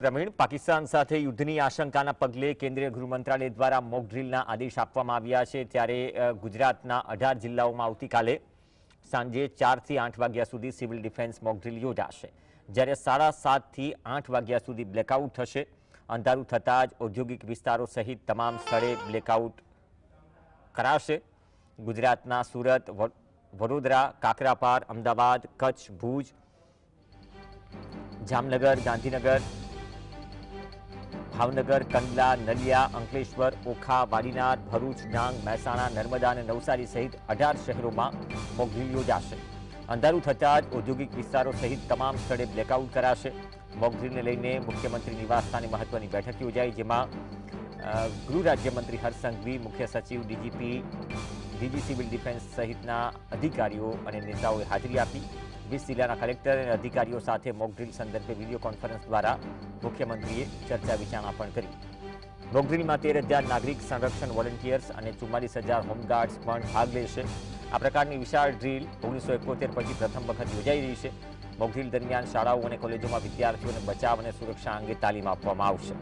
પ્રવીણ, પાકિસ્તાન સાથે યુદ્ધની આશંકાના પગલે કેન્દ્રીય ગૃહ મંત્રાલય દ્વારા મોક ડ્રીલના આદેશ આપવામાં આવ્યા છે। ત્યારે ગુજરાતના 18 જિલ્લાઓમાં આવતીકાલે સાંજે 4 થી 8 વાગ્યા સુધી સિવિલ ડિફેન્સ મોક ડ્રીલ યોજાશે, જ્યારે 7:30 થી 8 વાગ્યા સુધી બ્લેકઆઉટ થશે। અંધારું થતાં જ ઔદ્યોગિક વિસ્તારો સહિત તમામ સ્થળે બ્લેકઆઉટ કરાશે। ગુજરાતના સુરત, વડોદરા, કાકરાપાર, અમદાવાદ, કચ્છ, ભુજ, જામનગર, ગાંધીનગર, ભાવનગર, કંડલા, નલિયા, અંકલેશ્વર, ઓખા, વાડીનાર, ભરૂચ, ડાંગ, મહેસાણા, નર્મદા અને નવસારી સહિત 18 શહેરોમાં મોક ડ્રીલ યોજાશે। અંધારું થતાં જ ઔદ્યોગિક વિસ્તારો સહિત તમામ સ્થળે બ્લેકઆઉટ કરાશે। મોક ડ્રીલને લઈને મુખ્યમંત્રી નિવાસસ્થાને મહત્વની બેઠક યોજાઈ, જેમાં ગૃહ રાજ્યમંત્રી હર્ષ સંઘવી, મુખ્ય સચિવ, ડીજીપી, ડીજી સિવિલ ડિફેન્સ સહિતના અધિકારીઓ અને નેતાઓએ હાજરી આપી। 20 જિલ્લાના કલેક્ટર અને અધિકારીઓ સાથે મોક ડ્રીલ સંદર્ભે વિડીયો કોન્ફરન્સ દ્વારા મુખ્યમંત્રીએ ચર્ચા વિચારણા પણ કરી। મોક ડ્રીલમાં 13,000 નાગરિક સંરક્ષણ વોલન્ટિયર્સ અને 44,000 હોમગાર્ડ્સ પણ ભાગ લેશે। આ પ્રકારની વિશાળ ડ્રીલ 1971 પછી પ્રથમ વખત યોજાઈ રહી છે। મોક ડ્રીલ દરમિયાન શાળાઓ અને કોલેજોમાં વિદ્યાર્થીઓને બચાવ અને સુરક્ષા અંગે તાલીમ આપવામાં આવશે।